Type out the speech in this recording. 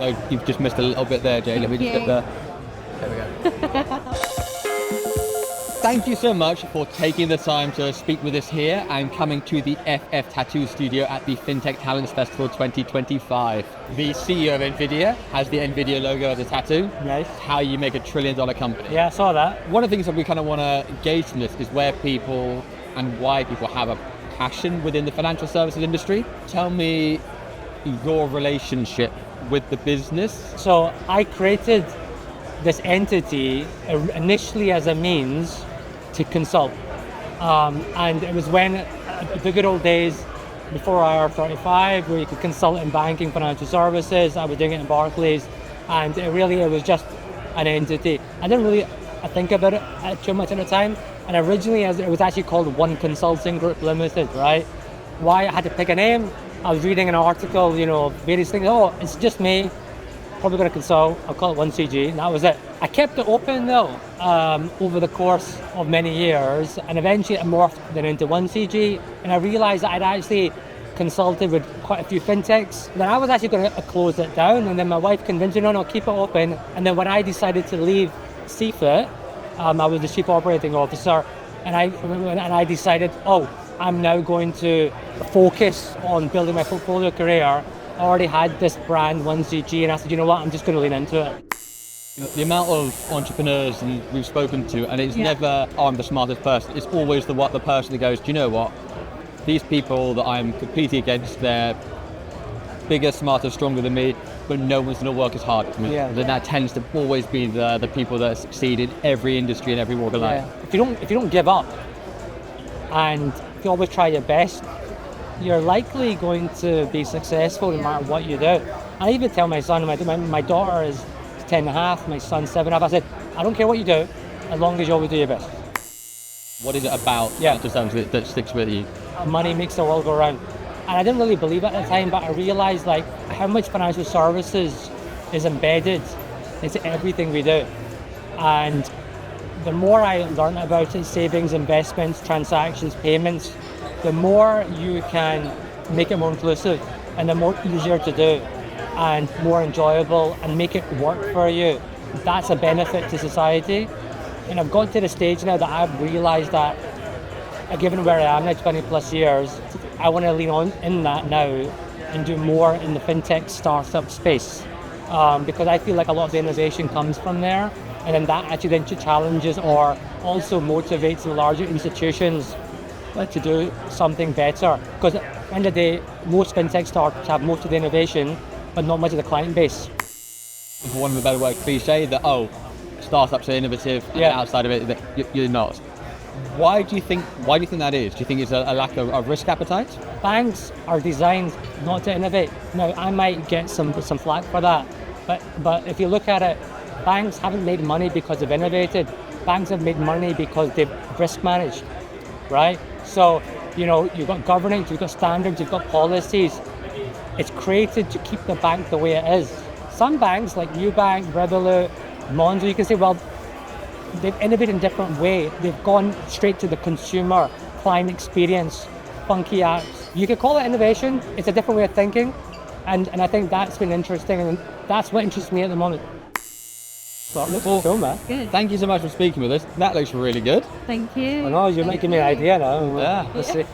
So you've just missed a little bit there, Jay. Let me just get there. There we go. Thank you so much for taking the time to speak with us here and coming to the FF Tattoo Studio at the Fintech Talents Festival 2025. The CEO of NVIDIA has the NVIDIA logo as a tattoo. Nice. How you make $1 trillion company. Yeah, I saw that. One of the things that we kind of want to gauge from this is where people and why people have a passion within the financial services industry. Tell me your relationship with the business. So I created this entity initially as a means to consult. And it was when the good old days before IR35 where you could consult in banking, financial services. I was doing it in Barclays, and it was just an entity. I didn't really think about it too much at the time. And originally it was actually called One Consulting Group Limited, right? Why I had to pick a name? I was reading an article, various things. Oh, it's just me. Probably going to consult. I'll call it 1CG, and that was it. I kept it open though over the course of many years, and eventually it morphed then into 1CG, and I realized that I'd actually consulted with quite a few fintechs. Then I was actually going to close it down, and then my wife convinced me, no, keep it open. And then when I decided to leave CFIT, I was the chief operating officer, and I decided, I'm now going to focus on building my portfolio career. I already had this brand 1CG, and I said, you know what, I'm just going to lean into it. The amount of entrepreneurs we've spoken to, and it's never, I'm the smartest person. It's always the person that goes, do you know what? These people that I'm competing against, they're bigger, smarter, stronger than me, but no one's going to work as hard as me. Yeah. And that tends to always be the people that succeed in every industry and every walk of life. If you don't give up, and if you always try your best, you're likely going to be successful no matter what you do. I even tell my son, my daughter is 10 and a half, my son's 7 and a half, I said, I don't care what you do, as long as you always do your best. What is it about that sticks with you? Money makes the world go round. And I didn't really believe it at the time, but I realized how much financial services is embedded into everything we do. And the more I learned about it, savings, investments, transactions, payments, the more you can make it more inclusive and the more easier to do and more enjoyable and make it work for you. That's a benefit to society. And I've got to the stage now that I've realized that, given where I am now, 20 plus years, I want to lean on in that now and do more in the fintech startup space. Because I feel like a lot of the innovation comes from there, and then that actually then challenges or also motivates the larger institutions to do something better. Because at the end of the day, most fintech startups have most of the innovation, but not much of the client base. For one of a better word, cliche that, startups are innovative, and outside of it, you're not. Why do you think that is? Do you think it's a lack of risk appetite? Banks are designed not to innovate. Now, I might get some flack for that, but if you look at it, banks haven't made money because they've innovated. Banks have made money because they've risk managed, right? So, you've got governance, you've got standards, you've got policies. It's created to keep the bank the way it is. Some banks, like Nubank, Revolut, Monzo, you can say, well, they've innovated in a different way. They've gone straight to the consumer, client experience, funky apps. You could call it innovation. It's a different way of thinking. And I think that's been interesting, and that's what interests me at the moment. So, cool, man. Good. Thank you so much for speaking with us. That looks really good. Thank you. I know, you're making me an idea now. Yeah. Let's see.